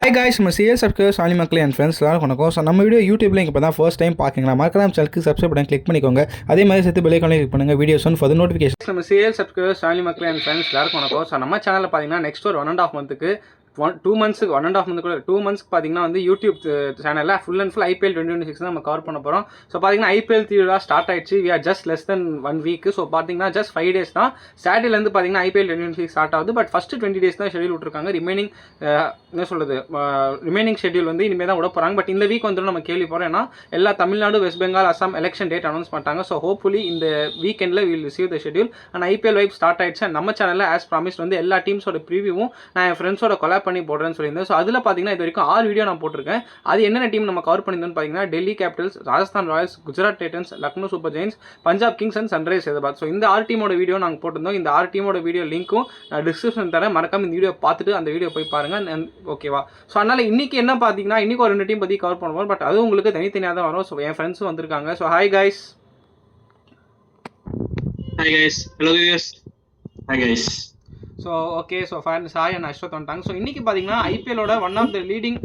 Hi guys, நம்ம CL subscribers சாலி மக்களே and friends எல்லாரும் வணக்கம். ஸோ நம்ம வீடியோ யூடியூப்ல இப்போ தான் ஃபர்ஸ்ட் டைம் பார்க்குறீங்களா, மறக்காம சேனலுக்கு சப்ஸ்கிரைப் பண்ணி கிளிக் பண்ணிக்கோங்க. அதே மாதிரி சேர்த்து பெல் ஐகானை கிளிக் பண்ணுங்கள், வீடியோஸ் ஃபார் நோட்டிஃபிகேஷன். நம்ம சிஎல் சப்ஸ்கிரைபர்ஸ் சாலி மக்களே அண்ட் ஃப்ரெண்ட்ஸ் எல்லாருக்கும் வணக்கம். ஸோ நம்ம சேனலில் பார்த்தீங்கன்னா நெக்ஸ்ட் ஒரு 1.5 மந்த்துக்கு 2 மந்த்ஸுக்கு 1.5 மந்த் கூட 2 மந்த்ஸ்க்கு பார்த்தீங்கன்னா வந்து யூடியூப் சேனலில் ஃபுல் அண்ட் ஃபுல் ஐபிஎல் 2026 தான் நம்ம கவர் பண்ண போகிறோம். ஸோ பார்த்தீங்கன்னா ஐபிஎல் திருவிழா ஸ்டார்ட் ஆயிடுச்சு. We are just less than 1 week. So பார்த்தீங்கன்னா ஜஸ்ட் 5 days தான். சாட்டர்டேலேருந்து பார்த்தீங்கன்னா ஐபிஎல் 2026 ஸ்டார்ட் ஆகுது. பட் ஃபஸ்ட்டு 20 days தான் ஷெடியூல் விட்டுருக்காங்க. என்ன சொல்கிறது, ரிமைனிங் ஷெடியூல் வந்து இனிமேல் தான் விட போகிறாங்க. பட் இந்த வீக் வந்து நம்ம கேள்வி போகிறோம். ஏன்னா எல்லா Tamil Nadu, west Bengal, Assam election date announce பண்ணிட்டாங்க. ஸோ ஹோப்ஃபுல்லி இந்த வீக்கெண்டில் will receive the schedule. And IPL vibe start ஆயிடுச்சு. நம்ம சேனலில் ஆஸ் ப்ராமிஸ் வந்து எல்லா டீம்ஸோட ப்ரிவியூவும் நான் என் ஃப்ரெண்ட்ஸோட கொலாப் பண்ணி போடுறேன்னு சொல்லியிருந்தேன். ஸோ அதில் பார்த்தீங்கன்னா இது வரைக்கும் 6 வீடியோ நான் போட்டிருக்கேன். அது என்னென்ன டீம் நம்ம கவர் பண்ணியிருந்தோம்னு பார்த்தீங்கன்னா Delhi Capitals, Rajasthan Royals, Gujarat Titans, Lucknow Super Giants, Punjab Kings and Sunrisers Hyderabad. So இந்த 6 டீமோட வீடியோ நாங்கள் போட்டிருந்தோம். இந்த 6 டீமோட வீடியோ லிங்க்கும் நான் டிஸ்கிரிப்ஷன் தரேன். மறக்காம இந்த வீடியோ பார்த்துட்டு அந்த வீடியோ போய் பாருங்கள். ஓகேவா? ஸோ அதனால் இன்னைக்கு என்ன பார்த்தீங்கன்னா இன்னைக்கு ஒரு 2 டீம் பற்றி கவர் பண்ணுவோம். பட் அது உங்களுக்கு தனித்தனியாக தான் வரும். ஸோ என் ஃப்ரெண்ட்ஸும் வந்திருக்காங்க. So hi guys. Hi guys, hello viewers. Hi guys. So okay, so Sai and Aswath வந்துட்டாங்க. ஸோ இன்றைக்கி பார்த்தீங்கன்னா ஐபிஎலோட one of the leading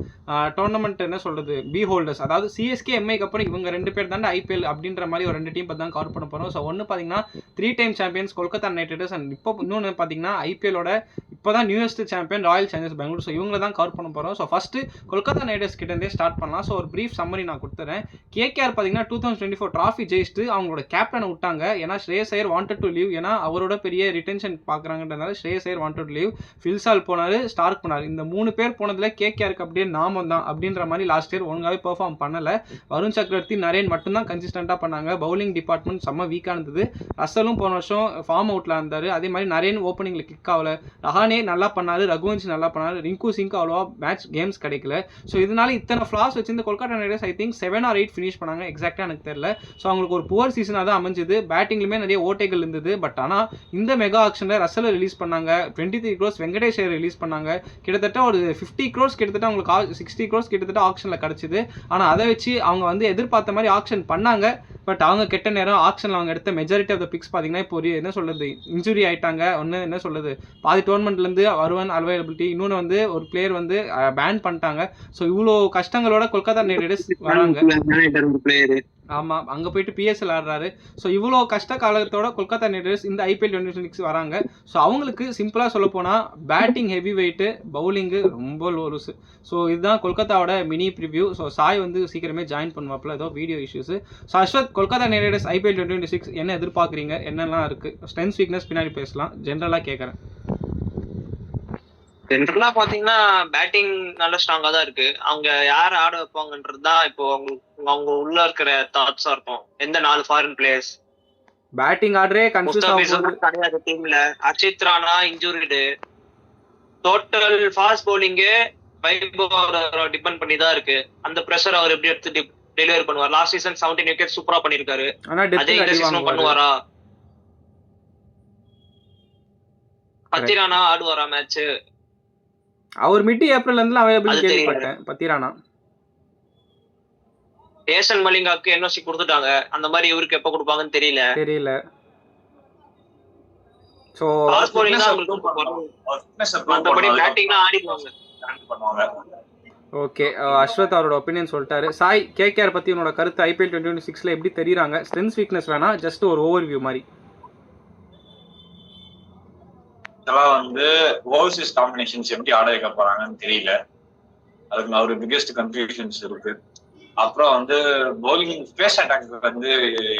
tournament என்ன சொல்கிறது, பி ஹோல்டர்ஸ், அதாவது சிஎஸ்கே எம்ஐக்கு அப்புறம் இவங்க 2 பேர் தான் ஐபிஎல் அப்படின்ற மாதிரி ஒரு 2 டீம் பற்றி தான் கவர் பண்ண போகிறோம். ஸோ ஒன்று பார்த்தீங்கன்னா 3 time champions Kolkata Knight Riders, and இப்போ இன்னொன்று பார்த்தீங்கன்னா ஐபிஎலோட இப்போ தான் newest champion Royal Challengers Bengaluru. So இவங்க தான் கவர் பண்ண போகிறோம். So first Kolkata Knight Riders கிட்டே ஸ்டார்ட் பண்ணலாம். ஸோ ஒரு ப்ரீஃப் சம்மரி நான் கொடுத்துறேன். கேகேஆர் பார்த்தீங்கன்னா 2024 ட்ராஃபி ஜெயிச்சுட்டு அவங்களோட கேப்டனை விட்டாங்க. ஏன்னா Shreyas Iyer wanted to leave. ஏன்னா அவரோட பெரிய ரிட்டென்ஷன் பார்க்குறாங்கன்றதுனால Shreyas Iyer wanted to leave. Phil Salt போனார், ஸ்டார்க் போனார். இந்த 3 பேர் போனதில் கேகேஆருக்கு அப்படியே நாமம் தான் அப்படின்ற மாதிரி லாஸ்ட் இயர் ஒழுங்காகவே பெர்ஃபார்ம் பண்ணலை. வருண் சக்கரவர்த்தி, நரேன் மட்டும்தான் கன்சிஸ்டண்ட்டாக பண்ணாங்க. பவுலிங் டிபார்ட்மெண்ட் செம்ம வீக்காக இருந்தது. ரசலும் போன வருஷம் ஃபார்ம் அவுட்டில் இருந்தார். அதே மாதிரி நரேன் ஓப்பனிங்கில் கிக் ஆகல. ரஹானே நல்லா பண்ணார், ரகுவன்ஷ் நல்லா பண்ணார், ரிங்கு சிங்க்கு அவ்வளோவா மேட்ச் கேம்ஸ் கிடைக்கல. ஸோ இதனால இத்தனை ஃப்ளாஸ் வச்சு இந்த Kolkata Knight Riders I think 7 or 8 finish பண்ணாங்க. எக்ஸாக்டாக எனக்கு தெரியல. ஸோ அவங்களுக்கு ஒரு புவர் சீசனாக தான் அமைஞ்சது. பேட்டிங்லுமே நிறைய ஓட்டைகள் இருந்தது. பட் ஆனால் இந்த மெகா ஆக்ஷனில் ரசலை ரிலீஸ் பண்ணாங்க. 23 crores வெங்கடேஷ் ஐயர் ரிலீஸ் பண்ணாங்க. கிட்டத்தட்ட ஒரு 50 crores கிட்டத்தட்ட அவங்களுக்கு 60 crores கிட்டத்தட்ட ஆக்ஷனில் கிடச்சிது. ஆனால் அதை வச்சு அவங்க வந்து எதிர்பார்த்த மாதிரி ஆக்ஷன் பண்ணாங்க. பட் அவங்க கெட்ட நேரம் ஆக்ஷனில் அவங்க எடுத்த மெஜாரிட்டி ஆஃப் த பிக்ஸ் பார்த்தீங்கன்னா இப்போ ஒரு என்ன சொல்கிறது, இன்ஜுரி ஆகிட்டாங்க. ஒன்று என்ன சொல்கிறது, பாதி டோர்னமெண்ட்லேருந்து வருவன் அவைலபிலிட்டி, இன்னொன்று வந்து ஒரு பிளேயர் வந்து பேன் பண்ணிட்டாங்க. ஸோ இவ்வளோ கஷ்டங்களோட கொல்கத்தா நைட் ரைடர்ஸ் வராங்க. ஆமாம், அங்கே போயிட்டு பிஎஸ்எல் ஆடுறாரு. ஸோ இவ்வளோ கஷ்ட காலத்தோட கொல்கத்தா நைட் ரைடர்ஸ் இந்த ஐபிஎல் 2026 வராங்க. ஸோ அவங்களுக்கு சிம்பிளாக சொல்ல போனால் பேட்டிங் ஹெவி வெயிட்டு, பவுலிங்கு ரொம்ப லோலுஸு. ஸோ இதுதான் கொல்கத்தாவோட மினி ப்ரிவ்யூ. ஸோ சாய் வந்து சீக்கிரமே ஜாயின் பண்ணுவாப்பில், ஏதோ video issues. So Ashwath, Kolkata Knight Riders IPL 2026 என்ன எதிர்பார்க்குறீங்க, என்னெல்லாம் இருக்குது? ஸ்ட்ரென்த் வீக்னஸ் பின்னாடி பேசலாம், ஜென்ரலாக கேட்குறேன். ஜென்ரலா பாத்தீங்கன்னா பேட்டிங் நல்ல ஸ்ட்ராங்கா தான் இருக்கு. அவங்க யார் ஆட வைப்பாங்கன்றது தான் இப்போ அவங்க உள்ள இருக்கிற தாட்ஸா இருக்கும். எந்த 4 ஃபாரின் பிளேயர்ஸ் பேட்டிங் ஆர்டரே கன்ஃபியூஸ் ஆகும் கிடையாது டீம்ல. Harshit Rana injured. Total fast பவுலிங்கே வைபவ் டிபெண்ட் பண்ணி தான் இருக்கு. அந்த பிரஷர் அவர் எப்படி எடுத்து டெலிவரி பண்ணுவார்? லாஸ்ட் சீசன் 17 விக்கெட் சூப்பரா பண்ணிருக்காரு. அதே இந்த சீசனும் பண்ணுவாரா? பத்திரானா ஆடுவாரா மேட்ச்? அவர் மிட் ஏப்ரல்ல இருந்து அவைலபிள் கேள்விப்பட்டேன். பத்திரானா ஏசன் மலிங்காக்கு என்ஓசி கொடுத்துட்டாங்க. அந்த மாதிரி இவருக்கு எப்ப கொடுப்பாங்கன்னு தெரியல. சோ ஃபாஸ்ட் பவுலிங் தான் மத்தபடி பேட்டிங்னா ஆடிடுவாங்க. ஓகே, அஸ்வத் அவரோட ஒப்பீனியன் சொல்லிட்டாரு. சாய், கேகேஆர் பத்தி உன்னோட கருத்து ஐபிஎல் 2026ல எப்படி தெரியுறாங்க? ஸ்ட்ரென்த் வீக்னஸ் வேணா, ஜஸ்ட் ஒரு ஓவர்வியூ மாதிரி. இதெல்லாம் வந்து ஓவர்சீஸ் காம்பினேஷன்ஸ் எப்படி ஆட வைக்க போறாங்கன்னு தெரியல. அதுக்கு ஒரு பிகெஸ்ட் கன்ஃபியூஷன்ஸ் இருக்கு. அப்புறம் வந்து பவுலிங் பேஸ் அட்டாக் வந்து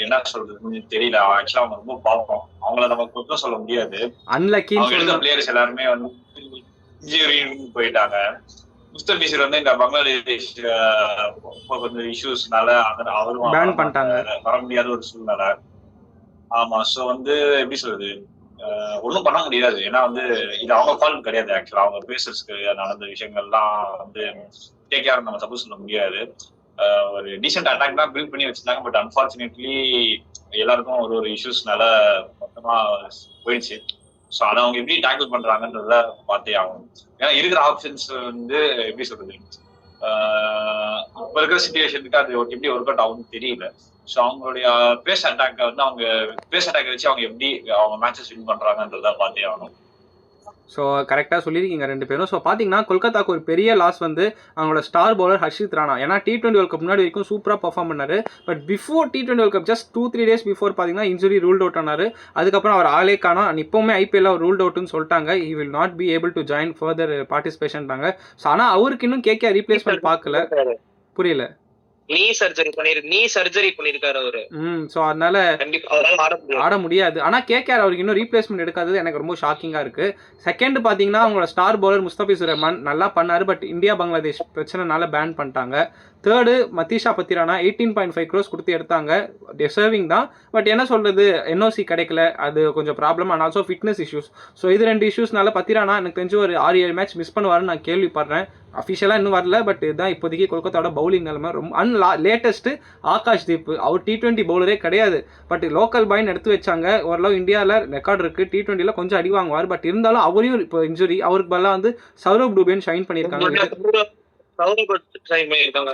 என்ன சொல்றதுன்னு தெரியல. ஆக்சுவலா அவங்க ரொம்ப பாவம். அவங்கள நம்ம குற்றம் சொல்ல முடியாது. அவங்க எழுத பிளேயர்ஸ் எல்லாருமே வந்து இன்ஜுரின்னு போயிட்டாங்க. முஸ்தபிசர் வந்து இந்த பங்களாதேஷ் கொஞ்சம் இஷ்யூஸ்னால அவரும் வர முடியாத ஒரு சூழ்நிலை. ஆமா, சோ வந்து எப்படி சொல்றது, ஒன்றும் பண்ண முடியாது. ஏன்னா வந்து இது அவங்க ஃபால்ட் கிடையாது. ஆக்சுவலா அவங்க பேசர்ஸ்க்கு நடந்த விஷயங்கள்லாம் வந்து கேகேஆர் நம்ம சப்போஸ் சொல்ல முடியாது. ஒரு டீசென்ட் அட்டாக் தான் பில்ட் பண்ணி வச்சிருந்தாங்க. பட் அன்பார்ச்சுனேட்லி எல்லாருக்கும் ஒரு இஷ்யூஸ்னால மொத்தமா போயிடுச்சு. ஸோ அதை அவங்க எப்படி டேக்கிள் பண்றாங்கன்றத பார்த்தே ஆகணும். ஏன்னா இருக்கிற ஆப்ஷன்ஸ் வந்து எப்படி சொல்றது, இப்ப இருக்கிற சிச்சுவேஷனுக்கு அது எப்படி ஒர்க் அவுட் ஆகும்னு தெரியல. ஸோ அவங்களுடைய பேஸ் அட்டாக்கை வந்து அவங்க பேஸ் அட்டாக் வச்சு அவங்க எப்படி அவங்க மேட்சஸ் வின் பண்றாங்கன்றத பார்த்தே ஆகணும். ஸோ கரெக்டாக சொல்லியிருக்கீங்க ரெண்டு பேரும். ஸோ பார்த்தீங்கன்னா கொல்கத்தாக்கு ஒரு பெரிய லாஸ் வந்து அவங்களோட ஸ்டார் பவுலர் ஹர்ஷித் ராணா. ஏன்னா T20 வேர்ல்ட் கப் முன்னாடி வரைக்கும் சூப்பராக பர்ஃபார்ம் பண்ணார். But before T20 world cup just 2-3 days before பார்த்தீங்கன்னா இன்ஜுரி ரூல்ட் அவுட் ஆனார். அதுக்கப்புறம் அவர் ஆளே காணோம். அண்ட் இப்போவுமே ஐபிஎல் அவர் ரூல்ட் அவுட்னு சொல்லிட்டாங்க. He will not be able to join further பார்ட்டிசிபேஷன்ட்டாங்க. ஸோ ஆனால் அவருக்கு இன்னும் கேகே ரீப்ளேஸ்மெண்ட் பார்க்கல. புரியல. நீ சர்ஜரி பண்ணிருக்காரு அவரு. ஸோ அதனால ஆட முடியாது. ஆனால் கேகேஆர் அவருக்கு இன்னும் ரீப்ளேஸ்மெண்ட் எடுக்காதது எனக்கு ரொம்ப ஷாக்கிங்காக இருக்கு. செகண்ட் பார்த்தீங்கன்னா அவங்களோட ஸ்டார் பவுலர் முஸ்தபிசுர் ரஹ்மான் நல்லா பண்ணாரு. பட் இந்தியா பங்களாதேஷ் பிரச்சனைனால பேன் பண்ணிட்டாங்க. தேர்டு மதீஷா பத்திரானா 18.5 crores கொடுத்து எடுத்தாங்க. டிசர்விங் தான். பட் என்ன சொல்றது, என்ஓசி கிடைக்கல, அது கொஞ்சம் problem. And also fitness issues. So இது ரெண்டு இஷ்யூஸ்னால பத்திரானா எனக்கு தெரிஞ்சு ஒரு 6-7 மேட்ச் மிஸ் பண்ணுவாருன்னு நான் கேள்விப்படுறேன். அஃபிஷியலாக இன்னும் வரல. பட் இதுதான் இப்போதைக்கு கொல்கத்தாவோட பவுலிங் நிலைமை. ரொம்ப லேட்டஸ்ட்டு ஆகாஷ் தீப். அவர் T20 பவுலரே கிடையாது. பட் லோக்கல் பாய்னு எடுத்து வச்சாங்க. ஓரளவு இந்தியாவில் ரெக்கார்டு இருக்குது. T20 கொஞ்சம் அடி வாங்குவார். பட் இருந்தாலும் அவரையும் இப்போ இன்ஜுரி, அவருக்கு பதிலாக வந்து சௌரவ் டூபேன்னு ஷைன் பண்ணியிருக்காங்க.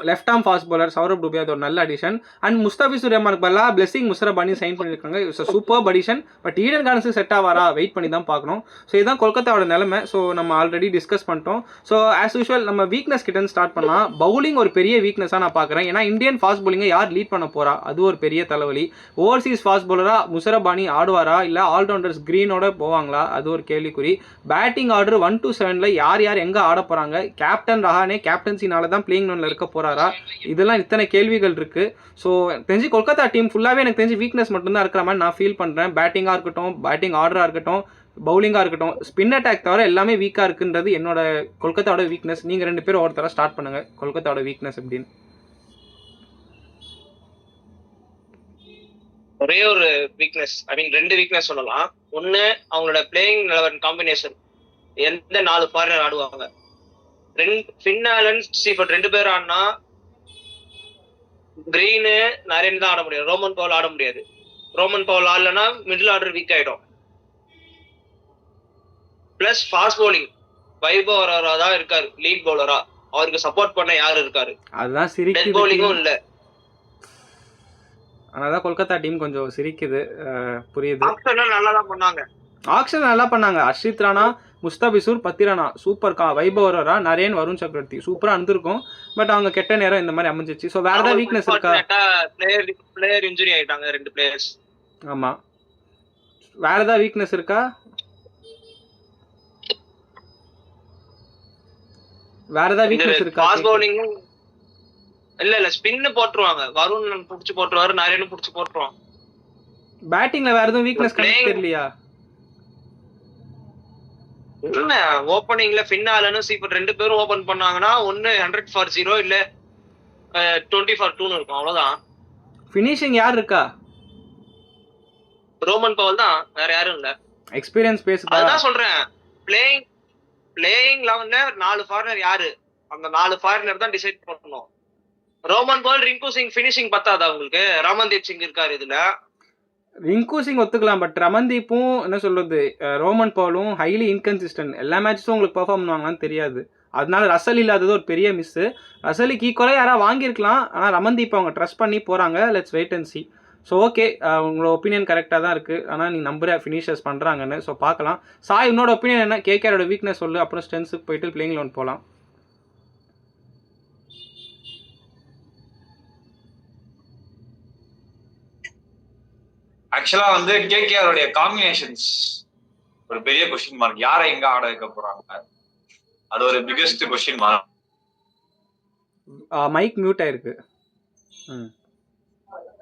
Left arm fast bowler Saurav Dubey, அது ஒரு நல்ல அடிஷன். அண்ட் முஸ்தபிசுர் ரஹ்மானுக்கு பதிலாக பிளெஸிங் முஸ்ரபானி சைன் பண்ணியிருக்காங்க. It's super addition. But Eden கார்டன்ஸுக்கு செட் ஆவாரா வெயிட் பண்ணி தான் பார்க்கணும். ஸோ இதுதான் கொல்கத்தாவோட நிலைமை. ஸோ நம்ம ஆல்ரெடி டிஸ்கஸ் பண்ணிட்டோம். ஸோ ஆஸ் யூஷுவல் நம்ம வீக்னஸ் கிட்ட ஸ்டார்ட் பண்ணலாம். பவுலிங் ஒரு பெரிய வீக்னஸாக நான் பார்க்குறேன். ஏன்னா இந்தியன் ஃபாஸ்ட் பவுலிங்கை யார் லீட் பண்ண போறா, அது ஒரு பெரிய தலைவலி. ஓவர்சீஸ் ஃபாஸ்ட் பவுலராக முஸ்ரபானி ஆடுவாரா, இல்லை ஆல்ரவுண்டர்ஸ் கிரீனோட போவாங்களா, அது ஒரு கேள்விக்குறி. பேட்டிங் ஆர்டர் 1 to 7 யார் யார் எங்கே ஆட போகிறாங்க, கேப்டன் ரஹானே கேப்டன்சினால தான் பிளேயிங் இருக்க போறாரா, இதெல்லாம் இத்தனை கேள்விகள் இருக்கு. ஸோ தெரிஞ்சு கொல்கத்தா டீம் ஃபுல்லாவே எனக்கு தெரிஞ்சு வீக்னஸ் மட்டும்தான் இருக்கிற மாதிரி நான் ஃபீல் பண்றேன். பேட்டிங்கா இருக்கட்டும், பேட்டிங் ஆர்டரா இருக்கட்டும், பவுலிங்கா இருக்கட்டும், ஸ்பின் அட்டாக் தவிர எல்லாமே வீக்கா இருக்குன்றது என்னோட கொல்கத்தாவோட வீக்னஸ். நீங்க ரெண்டு பேரும் ஒருத்தர ஸ்டார்ட் பண்ணுங்க, கொல்கத்தாவோட வீக்னஸ் எப்படின்னு. ஒரே ஒரு வீக்னஸ், ஐ மீன் ரெண்டு வீக்னஸ் சொல்லலாம். ஒன்னு அவங்களோட பிளேயிங் 11 காம்பினேஷன். எந்த 4 ஃபாரினர் ஆடுவாங்க, ஃபின் ஆலன், ஸ்டீஃபன் 2 பேர் ஆடினா கிரீனு நரேன் தான் ஆட முடியாது. ரோமன் பவுல் ஆட முடியாது. ரோமன் பவுல் ஆடலன்னா மிடில் ஆர்டர் வீக் ஆயிடும். Plus fast bowling Vaibhav Arora தான் இருக்காரு லீட் பவுலரா. அவருக்கு சப்போர்ட் பண்ண யாரு இருக்காரு? அதுதான் சிரிக்குது. டெத் பவுலிங்கும் இல்ல. அதனால கொல்கத்தா டீம் கொஞ்சம் சிரிக்குது. புரியுது. ஆக்ஷன் நல்லா தான் பண்ணாங்க. ஆக்ஷன் நல்லா பண்ணாங்க. ஹர்ஷித் ராணா, முஸ்தபிசுர், பத்திரானா சூப்பர். வைபவ் அரோரா, நரேன், வருண் சக்கரவர்த்தி சூப்பரா இருந்திருக்கும். பட் அவங்க கெட்ட நேரம் இந்த மாதிரி அமைஞ்சிச்சு. ஸோ வேற ஏதாவது வீக்னஸ் இருக்கா? பிளேயர் இன்ஜுரி ஆயிட்டாங்க 2 பிளேயர்ஸ். ஆமா, வேற ஏதாவது வீக்னஸ் இருக்கா? வேற ஏதாவது வீக்னஸ் இருக்கா? ஃபாஸ்ட் பவுலிங் இல்ல ஸ்பின் போட்டுருவாங்க. வருண் புடிச்சு போட்டுருவாரு, நரேனும் புடிச்சு போட்டுருவாங்க. பேட்டிங்ல வேற எதுவும் வீக்னஸ் தெரியலையா? இல்ல ஓபனிங்ல ஃபின்னாலனும் ஸ்டீஃபன் 2 பேரும் ஓபன் பண்ணாங்கன்னா ஒன்னு 100 for 0 இல்ல 20 for 2 இருக்கும். அவ்வளவுதான். ஃபினிஷிங் யார் இருக்கா? ரோமன் பவுல் தான், வேற யாரும் இல்ல. எக்ஸ்பீரியன்ஸ் பேசுதா? அதான் சொல்றேன். பிளேயிங் 11ல 4 ஃபாரினர் யாரு, அந்த 4 ஃபாரினர் தான் டிசைட் பண்ணணும். Rovman Powell, Rinku Singh finishing பத்தாதா உங்களுக்கு? ரமன்தீப் சிங் இருக்காரு இதுல. ரிங்கு சிங் ஒத்துக்கலாம். பட் ரமன்தீப்பும் என்ன சொல்றது, ரோமன் பவுலும் ஹைலி இன்கன்சிஸ்டன்ட். எல்லா மேட்சும் உங்களுக்கு பெர்ஃபார்ம் பண்ணுவாங்களான்னு தெரியாது. அதனால ரசல் இல்லாதது ஒரு பெரிய மிஸ். ரசலுக்கு ஈக்குவலாக யாராவது வாங்கியிருக்கலாம். ஆனால் ரமன்தீப் அவங்க ட்ரஸ்ட் பண்ணி போகிறாங்க. Let's wait and see. So okay, உங்களோட ஒப்பீனியன் கரெக்டாக தான் இருக்குது. ஆனால் நீ நம்புற ஃபினிஷர்ஸ் பண்ணுறாங்கன்னு. ஸோ பார்க்கலாம். சாய், உன்னோட ஒப்பீனியன் என்ன? கேகேஆரோட வீக்னஸ் சொல்லு, அப்புறம் ஸ்ட்ரென்த்ஸுக்கு போயிட்டு பிளேயிங் லோன் போகலாம். ஆக்சுவலா வந்து கேகேஆருடைய காம்பினேஷன்ஸ் ஒரு பெரிய கொஸ்டின் மார்க். யாரை எங்க ஆட வைக்க போறாங்க, அது ஒரு biggest question mark. Mic mute ஆயிருக்கு.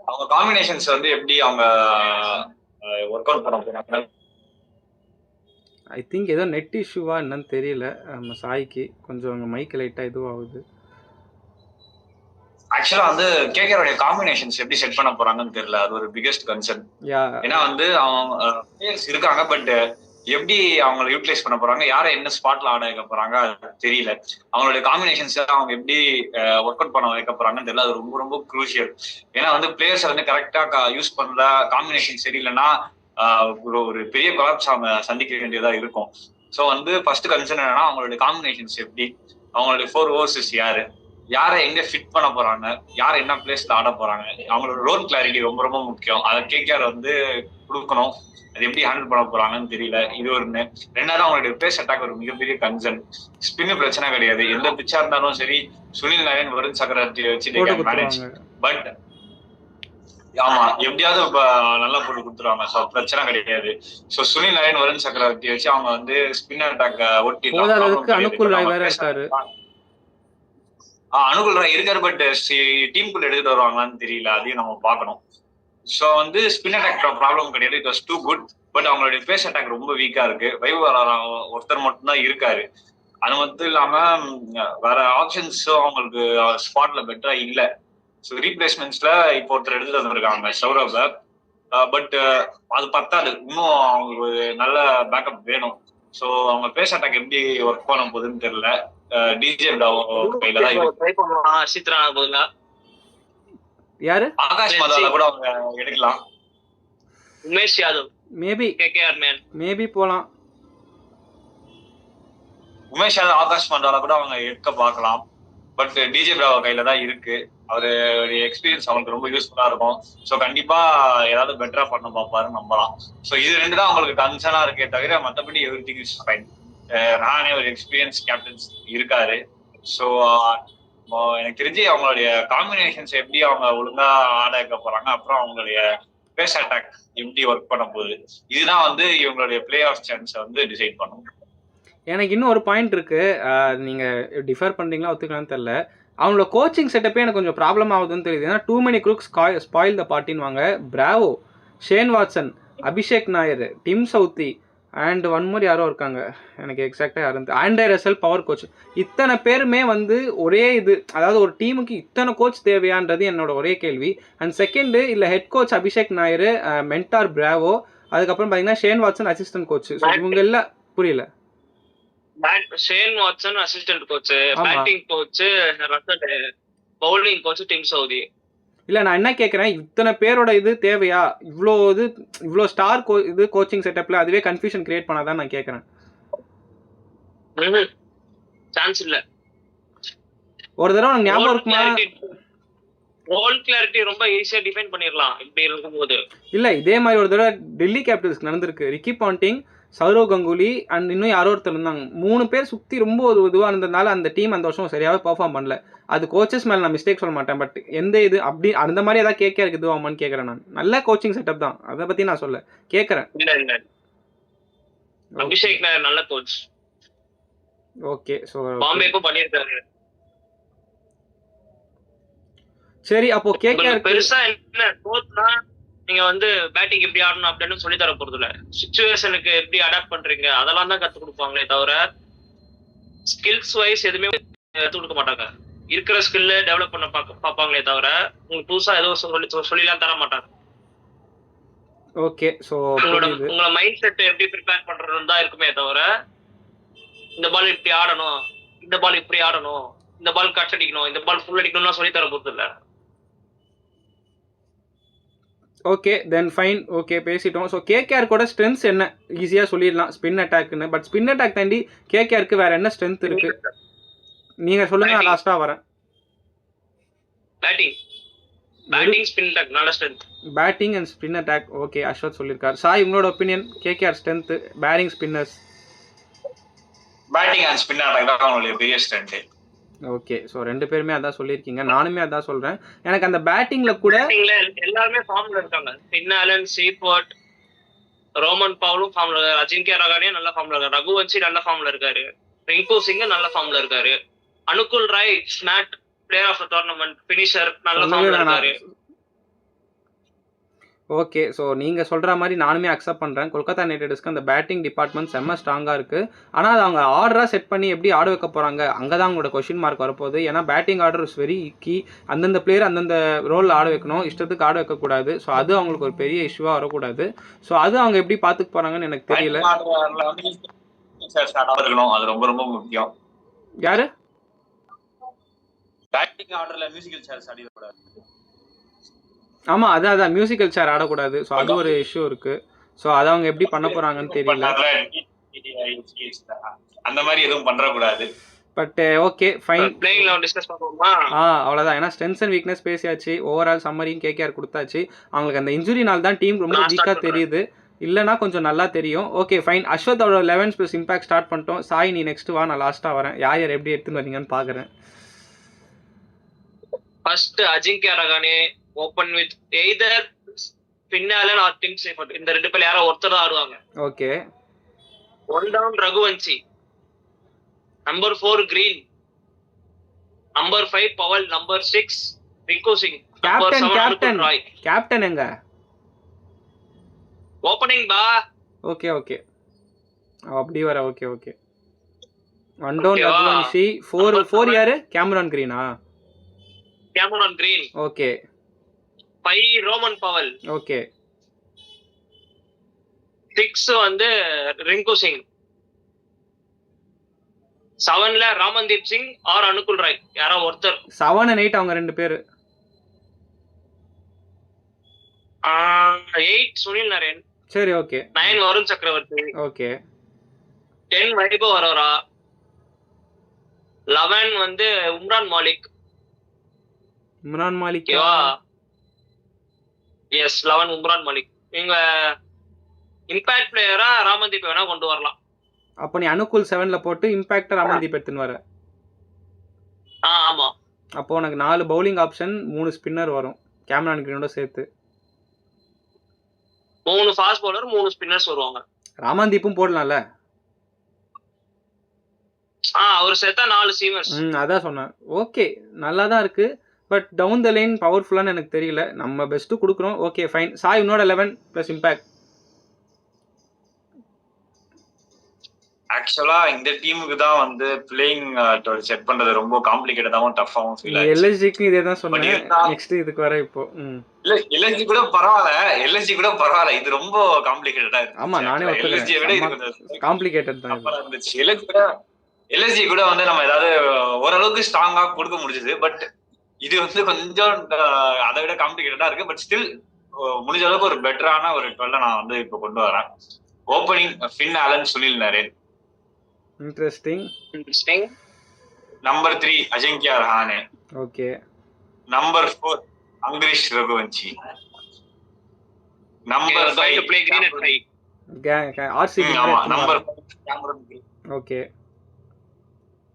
அவங்க காம்பினேஷன்ஸ் வந்து எப்படி அவங்க ஒர்க் அவுட் பண்ண போறாங்க? ஐ திங்க் ஏதோ நெட் இஷ்யூவா என்னன்னு தெரியல. நம்ம சாய்க்கு கொஞ்சம் அவங்க மைக் லைட்டாக இதுவாகுது. ஆக்சுவலா வந்து கேகேஆருடைய காம்பினேஷன்ஸ் எப்படி செட் பண்ண போறாங்கன்னு தெரியல. அது ஒரு பிகெஸ்ட் கன்சர்ன். ஏன்னா வந்து அவங்க பிளேயர்ஸ் இருக்காங்க, பட் எப்படி அவங்களை யூட்டிலைஸ் பண்ண போறாங்க, யாரை என்ன ஸ்பாட்ல ஆட வைக்க போறாங்க தெரியல. அவங்களுடைய காம்பினேஷன்ஸ் அவங்க எப்படி ஒர்க் அவுட் பண்ண வைக்க போறாங்கன்னு தெரியல. அது ரொம்ப ரொம்ப குரூஷியல். ஏன்னா வந்து பிளேயர்ஸ் வந்து கரெக்டா யூஸ் பண்ணல, காம்பினேஷன் சரியில்லைன்னா ஒரு பெரிய கொலாப்ஸ் அவங்க சந்திக்க வேண்டியதா இருக்கும். ஸோ வந்து ஃபர்ஸ்ட் கன்சர்ன் என்னன்னா அவங்களுடைய காம்பினேஷன்ஸ் எப்படி, அவங்களுடைய 4 ஓவர்ஸஸ் யாரு, யாரை எங்க ஃபிட் பண்ண போறாங்க, யார் என்ன பிளேஸ்ல ஆட போறாங்க, அவங்களோட ரோல் கிளாரிட்டி ரொம்ப ரொம்ப முக்கியம். அதை கேகேஆர் வந்து கொடுக்கணும். அது எப்படி ஹேண்டில் பண்ண போறாங்கன்னு தெரியல. இது ஒண்ணு. ரெண்டாவது அவங்களுடைய பேஸ் அட்டாக் ஒரு மிகப்பெரிய கன்சர்ன். ஸ்பின்னு பிரச்சனை கிடையாது, எந்த பிச்சா இருந்தாலும் சரி. சுனில் நாராயண், வருண் சக்கரவர்த்தியை வச்சு they can manage. பட் ஆமா, எப்படியாவது இப்ப நல்லா போட்டு கொடுத்துருவாங்க. ஸோ பிரச்சனை கிடையாது. ஸோ சுனில் நாராயண், வருண் சக்கரவர்த்தியை வச்சு அவங்க வந்து ஸ்பின் அட்டாக் ஓட்டி அனுகுல் ராய் வேற இருக்காரு. அனுகுல் ராய் இருக்காரு, பட் டீமுக்குள்ள எடுத்துட்டு வருவாங்களான்னு தெரியல. அதையும் நம்ம பார்க்கணும். ஸோ வந்து ஸ்பின் அட்டாக் ப்ராப்ளம் கிடையாது. It was too good. But அவங்களுடைய பேஸ் அட்டாக் ரொம்ப வீக்கா இருக்கு. ஒருத்தர் மட்டும்தான் இருக்காரு. அது மட்டும் இல்லாம வேற ஆப்ஷன்ஸும் அவங்களுக்கு ஸ்பாட்ல பெட்டரா இல்ல. ஸோ ரீப்ளேஸ்மெண்ட்ஸ்ல இப்போ ஒருத்தர் எடுத்துட்டு வந்திருக்காங்க, சௌரவ. பட் அது பத்தாது, இன்னும் அவங்களுக்கு நல்ல பேக்கப் வேணும். ஸோ அவங்க பேஸ் அட்டாக் எப்படி ஒர்க் பண்ண போகுதுன்னு தெரியல. டிஜே கையில தான் இருக்கு. யாரு? ஆகாஷ் மதால கூட அவங்க எடுக்கலாம். Umesh Yadav maybe KKR man maybe போலாம். உமேஷ் யாதவ், ஆகாஷ் மதால கூட அவங்க எடுக்க பார்க்கலாம். பட் டிஜே பிராவோ கையில தான் இருக்கு. அவருடைய எக்ஸ்பீரியன்ஸ் அவங்களுக்கு ரொம்ப யூஸ்ஃபுல்லா இருக்கும். ஸோ கண்டிப்பா ஏதாவது பெட்டரா பண்ண பார்ப்பாரு, நம்பலாம். ஸோ இது ரெண்டு தான் அவங்களுக்கு கன்சர்னா இருக்கே தவிர மற்றபடி எவ்ரி திங் இஸ் ஃபைன். நானே ஒரு எக்ஸ்பீரியன்ஸ் கேப்டன்ஸ் இருக்காரு. ஸோ எனக்கு தெரிஞ்சு அவங்களுடைய காம்பினேஷன்ஸ் எப்படி அவங்க ஒழுங்கா ஆட வைக்க போறாங்க, அப்புறம் அவங்களுடைய பேஸ் அட்டாக் எப்படி ஒர்க் பண்ண போகுது, இதுதான் வந்து இவங்களுடைய பிளே ஆஃப் சான்ஸை வந்து டிசைட் பண்ணும். எனக்கு இன்னும் ஒரு பாயிண்ட் இருக்கு, நீங்க டிஃபர் பண்றீங்களா ஒத்துக்கலாம்னு தெரியல. அவங்களோட கோச்சிங் செட்டப்பே எனக்கு கொஞ்சம் ப்ராப்ளம் ஆகுதுன்னு தெரியுது. ஏன்னா too many crooks spoil the பார்ட்டின்னு வாங்க. Bravo, Shane Watson, Abhishek Nayar, Tim Southee and one more யாரோ இருக்காங்க, எனக்கு எக்ஸாக்டாக யாரும் ஆண்ட்ரே ரசல் பவர் கோச். இத்தனை பேருமே வந்து ஒரே இது, அதாவது ஒரு டீமுக்கு இத்தனை கோச் தேவையான்றது என்னோட ஒரே கேள்வி. அண்ட் செகண்டு, இல்லை head coach Abhishek Nair, mentor Bravo, அதுக்கப்புறம் பார்த்தீங்கன்னா Shane Watson assistant coach. So இவங்க எல்லாம் புரியல. Shane Watson assistant coach, batting coach Russell, bowling coach dim Saudi. இல்லை, நான் என்ன கேட்குறேன், இத்தனை பேரோட இது தேவையா? இவ்வளோ ஸ்டார் இது கோச்சிங் செட்டப்பில் அதுவே கன்ஃபியூஷன் கிரியேட் பண்ணாதான் நான் கேட்குறேன். சான்ஸ் இல்லை. ஒரு தடவை எனக்கு ஞாபகம் இருக்குமா, ரோல் கிளாரிட்டி ரொம்ப ஈஸியாக டிஃபைன் பண்ணிடலாம் இப்படி இருக்கும்போது. இல்லை, இதே மாதிரி ஒரு தடவை டெல்லி கேபிட்டல்ஸ்க்கு நடந்திருக்கு. Ricky Ponting, Sourav Ganguly and இன்னும் யாரோ ஒருத்தர் இருந்தாங்க. 3 பேர் சுற்றி ரொம்ப ஒரு இதுவாக இருந்ததுனால அந்த டீம் அந்த வருஷம் சரியாகவே பர்ஃபார்ம் பண்ணல. அது கோச்சஸ் மேலே நான் மிஸ்டேக் சொல்ல மாட்டேன். பட் எந்த இது அப்படி அந்த மாதிரி ஏதாவது கேட்க இதுவாமான்னு கேட்குறேன். நான் நல்ல கோச்சிங் செட்டப் தான், அதை பற்றி நான் சொல்ல கேட்குறேன். அபிஷேக் நாயர் நல்ல கோச். ஓகே, ஸோ பாம்பேக்கும் பண்ணியிருக்காரு. சரி, அப்போ கேகேஆர் பெருசா என்ன கோச்னா நீங்க வந்து பேட்டிங் எப்படி ஆடணும் அப்படின்னு சொல்லி தர போறது இல்ல. சிச்சுவேஷனுக்கு எப்படி அடாப்ட் பண்றீங்க அதெல்லாம் தான் கத்து கொடுப்பாங்களே தவிர ஸ்கில்ஸ் வைஸ் எதுவுமே கத்து கொடுக்க மாட்டாங்க. இருக்கிற ஸ்கில்ல டெவலப் பண்ண பார்ப்பாங்களே தவிர உங்களுக்கு புதுசா ஏதோ சொல்லிலாம் தர மாட்டாங்க. ஓகே, ஸோ உங்களோட மைண்ட் செட் எப்படி ப்ரிப்பேர் பண்றதுன்னு தான் இருக்குமே தவிர இந்த பால் இப்படி ஆடணும், இந்த பால் இப்படி ஆடணும், இந்த பால் கட் அடிக்கணும், இந்த பால் ஃபுல் அடிக்கணும்லாம் சொல்லி தர போறது இல்லை. ஓகே, தென் ஃபைன். ஓகே, பேசிட்டோம். ஸோ கேகேஆர் கூட ஸ்ட்ரென்த்ஸ் என்ன ஈஸியாக சொல்லிடலாம், ஸ்பின் அட்டாக்னு. பட் ஸ்பின் அட்டாக் தாண்டி கேகேஆருக்கு வேற என்ன ஸ்ட்ரென்த் இருக்கு நீங்க சொல்லுங்க, நான் லாஸ்டா வரேன். பேட்டிங் ஸ்பின் அட்டாக் நல்ல strength. Batting and spin attack. Okay, Ashwath சொல்லியிருக்காரு. சாய், உங்களோட opinion KKR strength, batting spinners? Batting and spin attack தான் அவங்களுடைய பெரிய ஸ்ட்ரென்த். ஓகே, ஸோ 2 பேருமே அதான் சொல்லியிருக்கீங்க, நானுமே அதான் சொல்றேன். எனக்கு அந்த பேட்டிங்ல கூட எல்லாருமே ஃபார்ம்ல இருக்காங்க. ஃபின் ஆலன், சீஃபோர்ட், ரோமன் பவுலும் ஃபார்ம்ல இருக்காரு, அஜிங்கியா ரஹானே நல்ல ஃபார்ம்ல இருக்காரு, ரகுவன்சி நல்ல ஃபார்ம்ல இருக்காரு, ரிங்கு சிங் நல்ல ஃபார்ம்ல இருக்காரு, Anukul Roy smart player of the tournament finisher நல்ல ஃபார்ம்ல இருக்காரு. ஓகே, ஸோ நீங்கள் சொல்கிற மாதிரி நானுமே அக்செப்ட் பண்ணுறேன். கொல்கத்தா நைட் ரைடர்ஸ்க்கு அந்த பேட்டிங் டிபார்ட்மெண்ட் செம்ம ஸ்ட்ராங்காக இருக்குது. ஆனால் அது அவங்க ஆர்டராக செட் பண்ணி எப்படி ஆட வைக்க போகிறாங்க, அங்கே தான் அவங்களோட கொஷின் மார்க் வரப்போகுது. ஏன்னா batting order is very key. அந்தந்த பிளேயர் அந்தந்த ரோல் ஆட வைக்கணும், இஷ்டத்துக்கு ஆட வைக்கக்கூடாது. ஸோ அது அவங்களுக்கு ஒரு பெரிய இஷ்யூவாக வரக்கூடாது. ஸோ அது அவங்க எப்படி பார்த்துக்க போகிறாங்கன்னு எனக்கு தெரியல. அது ரொம்ப ரொம்ப முக்கியம். யாரு பேட்டிங் ஆர்டர்ல மியூசிக்கல் சேர்ஸ் ஆடிடக்கூடாது. ஆமாம், அதான் மியூசிக்கல் சேர் ஆடக்கூடாது. ஸோ அது ஒரு இஷ்யூ இருக்கு. ஸோ அதை அவங்க எப்படி பண்ண போறாங்கன்னு தெரியல. அந்த மாதிரி எதுவும் பண்ணக்கூடாது. But okay fine. Playing 11 discuss பண்ணுவோமா? அவ்வளோதான். ஏன்னா ஸ்ட்ரென்த்ஸ் அண்ட் வீக்னஸ் பேசியாச்சு, ஓவரால் சம்மரியும் கேகேஆர் கொடுத்தாச்சு. அவங்களுக்கு அந்த இன்ஜுரினால தான் டீம் ரொம்ப வீக்காக தெரியுது, இல்லைனா கொஞ்சம் நல்லா தெரியும். Okay fine. அஸ்வத்தோட 11 + இம்பாக்ட் ஸ்டார்ட் பண்ணிட்டோம். சாய் நீ நெக்ஸ்ட் வா, நான் லாஸ்ட்டாக வரேன். யார் எப்படி எடுத்துன்னு வரீங்கன்னு பார்க்குறேன். First Ajinkya Rahane open with either Finn Allen or Tim Seifert. இந்த ரெண்டு பேர் யாரோ ஒருத்தர் தான் ஆடுவாங்க. Okay. 1 down Raghuvanshi. Number 4 Green. Number 5 Powell. Number 6 Rinku Singh. Number 7 Anukul Roy. Captain எங்க? ஓபனிங் பா. ஓகே அப்படி வர. Okay 1 down Raghuvanshi. 4 யாரு? கேமரான் கிரீனா? Cameron Green. Okay. 5 Rovman Powell. Okay. 6 வந்து ரிங்கு சிங். 7ல ராமன்தீப் சிங் ஆர் அனுகுல் ராய், யாரோ ஒருத்தர். 7 and 8 அவங்க ரெண்டு பேரு. 8 சுனில் நரேன். சரி ஓகே. 9 வருண் சக்கரவர்த்தி. ஓகே. 10 வைபவ் அரோரா. 11 வந்து உம்ரான் மாலிக். எஸ் 11 உம்ரான் மாலிக். இவங்க இம்பாக்ட் பிளேயரா ராமன்தீப் வேணா கொண்டு வரலாம். அப்ப நீ அனுகுல் 7ல போட்டு இம்பாக்ட் ராமன்தீப் எடுத்துன்னு வர. ஆமா. அப்போ உனக்கு 4 பவுலிங் ஆப்ஷன், 3 ஸ்பின்னர் வரும் கேமரான் கிரீனோட சேர்த்து. 3 ஃபாஸ்ட் பவுலர், 3 ஸ்பின்னர்ஸ் வருவாங்க. ராமன்தீப்பும் போடலாம்ல? அவர் சேர்த்தா 4 சீமர்ஸ். அதான் சொன்னேன். ஓகே நல்லா தான் இருக்கு. பட் டவுன் த லைன் பவர்ஃபுல்லான்னு எனக்கு தெரியல. நம்ம பெஸ்ட்டு கொடுக்குறோம். Okay fine. சாய் உன்னோட 11 + இம்பாக்ட். ஆக்சுவலா இந்த டீமுக்கு தான் வந்து பிளேயிங் செட் பண்றது ரொம்ப காம்ப்ளிகேட்டடாவும் டஃப்பாவும் ஃபீல் ஆச்சு. எல்எஸ்ஜிக்கு இதே தான் சொன்னேன். நெக்ஸ்ட் இதுக்கு வர இப்போ இல்ல எல்எஸ்ஜி கூட பரவாயில்ல. இது ரொம்ப காம்ப்ளிகேட்டடா இருக்கு. ஆமா நானே ஒத்துக்கிறேன். எல்எஸ்ஜி விட இது கொஞ்சம் காம்ப்ளிகேட்டட் தான் இருந்துச்சு. எல்எஸ்ஜி கூட வந்து நம்ம ஏதாவது ஓரளவுக்கு ஸ்ட்ராங்கா கொடுக்க முடிஞ்சது. பட் இது வந்து கொஞ்சம் அதை விட காம்ப்ளிகேட்டடா இருக்கு. பட் ஸ்டில் முடிஞ்ச அளவுக்கு ஒரு பெட்டரான ஒரு 12 நான் வந்து இப்ப கொண்டு வரேன். Opening Finn Allen, Sunil Narine. Interesting. Number 3 Ajinkya Rahane. Okay. Number 4 Angkrish Raghuvanshi. Number 5 play Green at 5. RCB. Number 5 Cameron Green. Okay.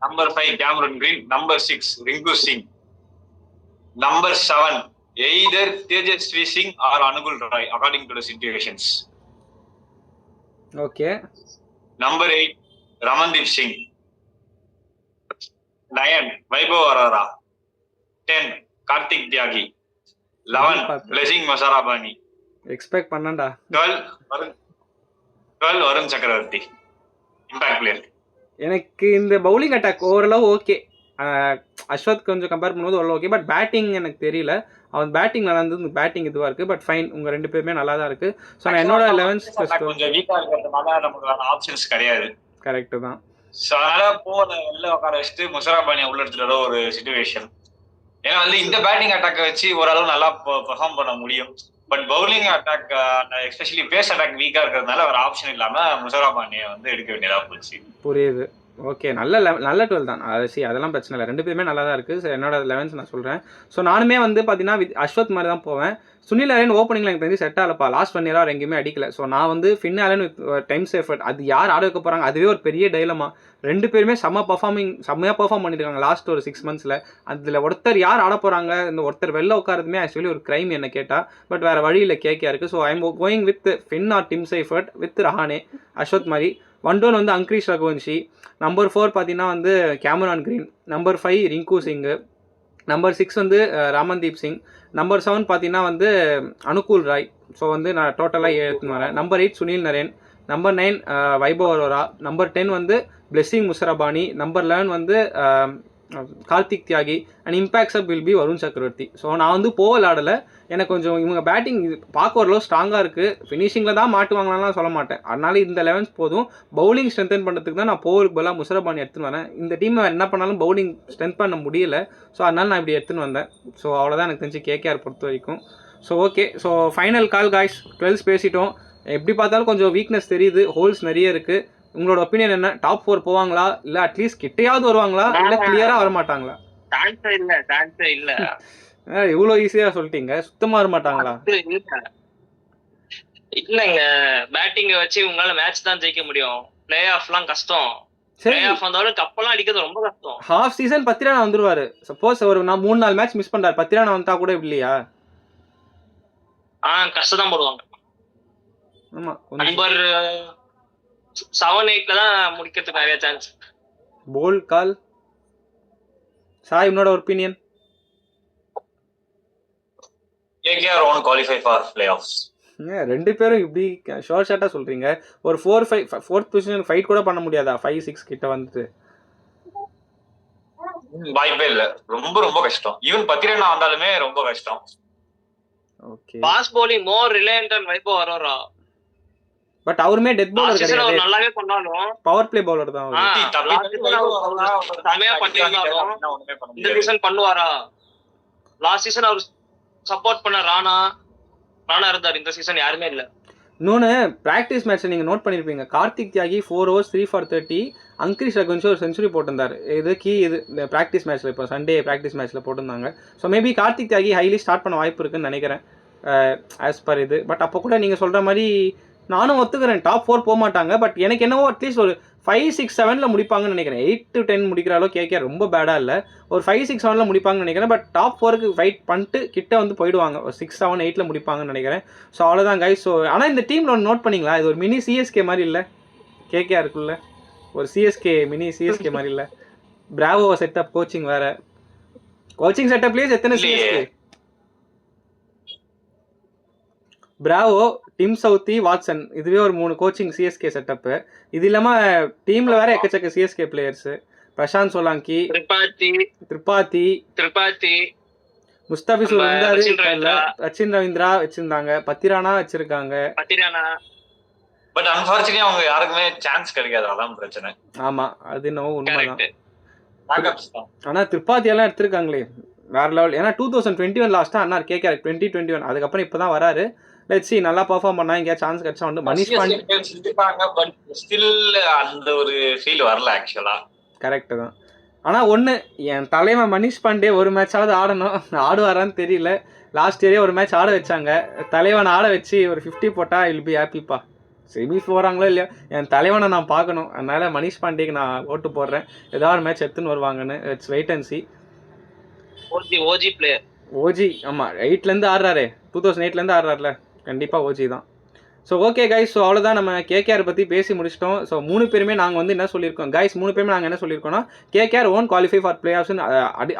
Number 5 Cameron Green. Number 6 Rinku Singh. Number 7 either Tejasvi Singh or Anukul Roy according to the situations. Okay. Number 8 Ramandeep Singh. 9 Vaibhav Arora. 10 Kartik Tyagi. 11 Blessing Muzarabani. Expect பண்ணண்டா. 12 வருண் சக்கரவர்த்தி. Impact player. எனக்கு இந்த bowling attack ஓரளவு okay. Ashwath கொஞ்சம் compare பண்ணும்போது ஓரளவு okay. But batting எனக்கு தெரியல. அவன் பேட்டிங் நல்லா இருந்தது, பேட்டிங் இதுவாக இருக்குது. பட் ஃபைன், உங்கள் ரெண்டு பேருமே நல்லா தான் இருக்குது. ஸோ நான் என்னோட 11th கொஞ்சம் வீக்காக இருக்கிறதுனால நமக்கு ஆப்ஷன்ஸ் கிடையாது. கரெக்டு தான். ஸோ அதனால வெளில உட்கார வச்சுட்டு முசராபானியை உள்ள எடுத்துகிற ஒரு சிச்சுவேஷன். ஏன்னா வந்து இந்த பேட்டிங் அட்டாக்கை வச்சு ஓரளவு நல்லா பெர்ஃபார்ம் பண்ண முடியும். But bowling attack especially pace attack வீக்காக இருக்கிறதுனால ஒரு ஆப்ஷன் இல்லாமல் முசராபானியை வந்து எடுக்க வேண்டியதாக போச்சு. புரியுது. ஓகே. நல்ல 12 தான். அதெல்லாம் பிரச்சனை இல்லை. ரெண்டு பேருமே நல்லா தான் இருக்குது. ஸோ என்னோட 11th நான் சொல்கிறேன். ஸோ நானுமே வந்து பார்த்தீங்கன்னா அஸ்வத் மாதிரி தான் போவேன். சுனில் நரேன் ஓப்பனிங்கில் எனக்கு தெரிஞ்சு செட் ஆகலப்பா. லாஸ்ட் 1 year அவர் எங்கேயுமே அடிக்கல. ஸோ நான் வந்து Finn Allen with time Seifert. அது யார் ஆட வைக்க போகிறாங்க, அதுவே ஒரு பெரிய டைலமா. ரெண்டு பேருமே செம்மையாக பர்ஃபார்ம் பண்ணியிருக்காங்க லாஸ்ட் ஒரு 6 monthsல. அதில் ஒருத்தர் யார் ஆட போகிறாங்க, இந்த ஒருத்தர் வெளில உட்காரதுமே ஆக்சுவலி ஒரு கிரைம் என்ன கேட்டால். பட் வேறு வழியில் கேக்கே இருக்குது. So I am going with Finn or Tim Seifert with Rahane Ashwath மாதிரி. 1 down வந்து அங்கரீஷ் ரகுவன்சி. நம்பர் 4 பார்த்தீங்கன்னா வந்து கேமரான் கிரீன். நம்பர் 5 ரிங்கு சிங்கு. நம்பர் 6 வந்து ராமன்தீப் சிங். நம்பர் 7 பார்த்தீங்கன்னா வந்து அனுகுல் ராய். ஸோ வந்து நான் டோட்டலாக எடுத்துன்னு வரேன். Number 8 Sunil Naren. Number 9 Vaibhav Arora. Number 10 வந்து பிளெஸிங் முசராபானி. நம்பர் 11 வந்து கார்த்திக் தியாகி. And impact sub will be Varun சக்கரவர்த்தி. ஸோ நான் வந்து போவல் ஆடலை. எனக்கு கொஞ்சம் இவங்க பேட்டிங் பார்க்க ஓரளவு ஸ்ட்ராங்காக இருக்குது. ஃபினிஷிங்கில் தான் மாட்டுவாங்களாம் சொல்ல மாட்டேன். அதனால இந்த 11th போதும். பவுலிங் ஸ்ட்ரென்தன் பண்ணுறதுக்கு தான் நான் போவலுக்கு பதிலாக முசராபானி எடுத்துன்னு வரேன். இந்த டீமை என்ன பண்ணாலும் பவுலிங் ஸ்ட்ரென்த் பண்ண முடியல. ஸோ அதனால் நான் இப்படி எடுத்துன்னு வந்தேன். ஸோ அவ்வளோதான் எனக்கு தெரிஞ்சு கேகேஆர் பொறுத்த வரைக்கும். So okay. ஸோ ஃபைனல் கால் காய்ஸ். 12 பேசிட்டோம். எப்படி பார்த்தாலும் கொஞ்சம் வீக்னஸ் தெரியுது, ஹோல்ஸ் நிறைய இருக்குது. உங்களோட ஒப்பீனியன் என்ன? டாப் 4 போவாங்களா இல்ல அட்லீஸ்ட் கிட்டையாவது வருவாங்களா இல்ல கிளியரா வர மாட்டாங்களா? சான்ஸே இல்ல. இவ்வளவு ஈஸியா சொல்லிட்டீங்க. சுத்தமா வர மாட்டாங்களா? இல்லங்க, பேட்டிங்க வச்சு உங்களால மேட்ச் தான் ஜெயிக்க முடியும். பிளே ஆஃப்லாம் கஷ்டம். சரி, பிளே ஆஃப் வந்தாலும் கப்பெல்லாம் அடிக்கிறது ரொம்ப கஷ்டம். ஹாஃப் சீசன் பத்திரானா வந்துருவாரு. சப்போஸ் ஒரு நான் 3-4 மேட்ச் மிஸ் பண்றாரு, பத்திரானா வந்தா கூட இல்லையா? கஷ்டம் தான் போடுவாங்க. ஆமா, நம்பர் 7-8ல தான் முடிக்கிறதுக்கு நிறைய சான்ஸ். போல் கால். சாய், உன்னோட opinion? KKR won't qualify for playoffs. ரெண்டு பேரும் இப்படி ஷார்ட் ஷார்ட்டா சொல்றீங்க. ஒரு 4-5 பொசிஷன் ஃபைட் கூட பண்ண முடியாதா? 5-6 கிட்ட வந்துட்டு வாய்ப்பே இல்ல. ரொம்ப ரொம்ப கஷ்டம். ஈவன் பத்திரனா வந்தாலுமே ரொம்ப கஷ்டம். Okay, fast bowling more reliant on Vaibhav Arora. But அவருமே டெத் பவுலர் அவர் கிடையாது. நல்லாவே பண்ணாலும் பவர் பிளே பவுலர் தான் அவரு. செமையா பண்ணிருந்தாலும் இந்த சீசன் பண்ணுவாரா? லாஸ்ட் சீசன் அவர் சப்போர்ட் பண்ண ராணா இருந்தார். இந்த சீசன் யாருமே இல்ல. இன்னொன்று ப்ராக்டிஸ் மேட்ச்சை நீங்கள் நோட் பண்ணியிருப்பீங்க. கார்த்திக் தியாகி 4 overs 3 for 30, அங்கிரிஷ் ரகுவன்ஷி ஒரு செஞ்சுரி போட்டிருந்தார். இது இந்த ப்ராக்டிஸ் மேட்ச்சில், இப்போ சண்டே ப்ராக்டிஸ் மேட்ச்சில் போட்டிருந்தாங்க. ஸோ மேபி கார்த்திக் தியாகி ஹைலி ஸ்டார்ட் பண்ண வாய்ப்பு இருக்குன்னு நினைக்கிறேன் ஆஸ் பர் இது. பட் அப்போ கூட நீங்கள் சொல்கிற மாதிரி நானும் ஒத்துக்கிறேன், டாப் 4 போக மாட்டாங்க. பட் எனக்கு என்னவோ அட்லீஸ்ட் ஒரு 5-6-7ல முடிப்பாங்கன்னு நினைக்கிறேன். 8-10 முடிக்கிற அளவு கேகேஆர் ரொம்ப பேடாக இல்லை. ஒரு 5-6-7ல முடிப்பாங்கன்னு நினைக்கிறேன். பட் டாப் 4க்கு ஃபைட் பண்ணிட்டு கிட்ட வந்து போயிடுவாங்க. ஒரு 6-7-8ல முடிப்பாங்கன்னு நினைக்கிறேன். ஸோ அவ்வளோதான் கைஸ். ஸோ ஆனால் இந்த டீமில் ஒன்று நோட் பண்ணிங்களா, இது ஒரு மினி சிஎஸ்கே மாதிரி இல்லை? கேகேஆருக்குள்ள ஒரு மினி சிஎஸ்கே மாதிரி இல்லை. பிராவோ செட்டப், கோச்சிங் வேறு. கோச்சிங் செட்டப்லேயே எத்தனை CSK? Bravo, Tim Southee, Watson, இதுவே ஒரு 3 கோச்சிங் சிஎஸ்கே செட்டப்பு. இது இல்லாமல் டீமில் வேற எக்கச்சக்க சிஎஸ்கே பிளேயர்ஸு. பிரசாந்த் சோலாங்கி, திரிபாதி, முஸ்தாபிசூர் இருந்தாரு, ரச்சின் ரவீந்திரா வச்சிருந்தாங்க, பத்திரானா வச்சிருக்காங்க. பட் அன்பார்ச்சுனேட்லி அவங்க யாருக்குமே சான்ஸ் கிடைக்காது, அதான் பிரச்சனை. ஆமா, அது என்னவோ உண்மைதான். ஆனா திரிபாதி எல்லாம் எடுத்திருக்காங்களே வேற லெவல். ஏன்னா 2021 லாஸ்டா அண்ணா கேட்காரு, 2021 அதுக்கப்புறம் இப்பதான் வராரு. லெட்ஸ் see, நல்லா பெர்ஃபார்ம் பண்ணா இங்க சான்ஸ் கிடைச்சா வந்து மனிஷ் பாண்டே சிந்திப்பாங்க. பட் ஸ்டில் அந்த ஒரு ஃபீல் வரல ஆக்சுவலா. கரெக்ட் தான். ஆனா ஒண்ணு, என் தலைவன் மனிஷ் பாண்டே ஒரு மேட்சாவது ஆடணும். ஆடுவாரான்னு தெரியல. லாஸ்ட் இயரே ஒரு மேட்ச் ஆட வச்சாங்க. தலைவனை ஆட வச்சு ஒரு 50 போட்டா வில் பி ஹாப்பிப்பா. செமி போகிறாங்களோ இல்லையா, என் தலைவனை நான் பார்க்கணும். அதனால மனிஷ் பாண்டேக்கு நான் ஓட்டு போடுறேன். ஏதாவது ஒரு மேட்ச் எடுத்துன்னு வருவாங்கன்னு. It's wait and see. OG player, OG. ஆமாம், 8லேருந்து ஆடுறாரு, 2008லேருந்து ஆடுறாருல, கண்டிப்பாக ஓஜி தான். ஸோ ஓகே கைஸ், ஸோ அவ்வளோதான், நம்ம கேகேஆர் பற்றி பேசி முடிச்சிட்டோம். ஸோ 3 பேருமே நாங்கள் வந்து என்ன சொல்லியிருக்கோம் கைஸ், 3 பேருமே நாங்கள் என்ன சொல்லியிருக்கோம்னா KKR own qualify for play ஆஃப்ஸ்னு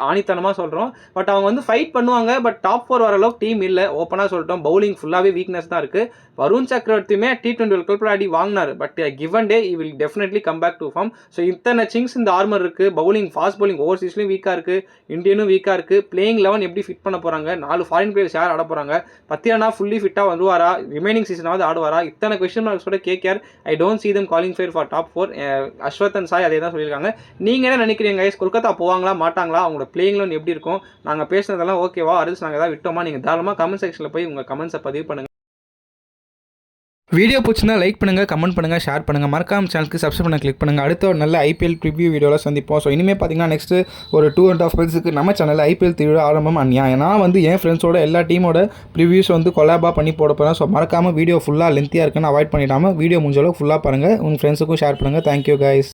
ஆணித்தனமாக சொல்கிறோம். பட் அவங்க வந்து ஃபைட் பண்ணுவாங்க. பட் டாப் 4 வர அளவுக்கு டீம் இல்லை, ஓப்பனாக சொல்லிட்டோம். பவுலிங் ஃபுல்லாகவே வீக்னஸ் தான் இருக்குது. வருண் சக்கரவர்த்தியுமே T20 வேர்ல்ட் கப்பில் ஆடி வாங்கினார். But given day he will definitely come back to form. So இத்தனை சிங்ஸ் இந்த ஆர்மர் இருக்குது. பவுலிங், ஃபாஸ்ட் பவுலிங் ஓவர்சீஸ்லையும் வீக்காக இருக்குது, இந்தியனும் வீக்காக இருக்குது. பிளேயிங் 11 எப்படி ஃபிட் பண்ண போகிறாங்க, 4 ஃபாரின் பிளேயர்ஸ் யார் ஆட போகிறாங்க, பத்திரனா ஃபுல்லி ஃபிட்டாக வருவாரா, ரிமைனிங் சீசனாவது ஆடுவாரா, இத்தனை கொஸ்டின் மார்க்ஸோட KKR I don't see them qualify for top 4. Aswath and Sai அதே தான் சொல்லியிருக்காங்க. நீங்கள் என்ன நினைக்கிறீங்க கைஸ், கொல்கத்தா போவாங்களா மாட்டாங்களா, அவங்களோட பிளேயிங் லோன் எப்படி இருக்கும், நாங்கள் பேசுனதெல்லாம் ஓகேவா, அரசு நாங்கள் ஏதாவது விட்டோமா? நீங்கள் தாராளமாக கமெண்ட் செக்ஷனில் போய் உங்கள் கமெண்ட்ஸை பதிவு பண்ணுங்கள். வீடியோ பிடிச்சிருந்தா லைக் பண்ணுங்கள், கமெண்ட் பண்ணுங்கள், ஷேர் பண்ணுங்கள். மறக்காம சேனலுக்கு சப்ஸ்கிரைப் பண்ண கிளிக் பண்ணுங்கள். அடுத்த ஒரு நல்ல ஐபிஎல் ப்ரிவ்யூ வீடியோவில் சந்திப்போம். ஸோ இனிமேல் பார்த்தீங்கன்னா நெக்ஸ்ட்டு ஒரு 2.5 months நம்ம சேனலில் ஐபிஎல் திருவிழா ஆரம்பம் நான் வந்து என் ஃப்ரெண்ட்ஸோட எல்லா டீமோட ப்ரிவ்யூஸ் வந்து கொலாபாக பண்ணி போட போகிறேன். ஸோ மறக்காமல் வீடியோ ஃபுல்லாக லென்த்தியாக இருக்குன்னு அவாய்ட் பண்ணிடாமல் வீடியோ முடிஞ்சளவுக்கு ஃபுல்லாக பாருங்கள், உங்கள் ஃப்ரெண்ட்ஸுக்கும் ஷேர் பண்ணுங்கள். Thank you guys.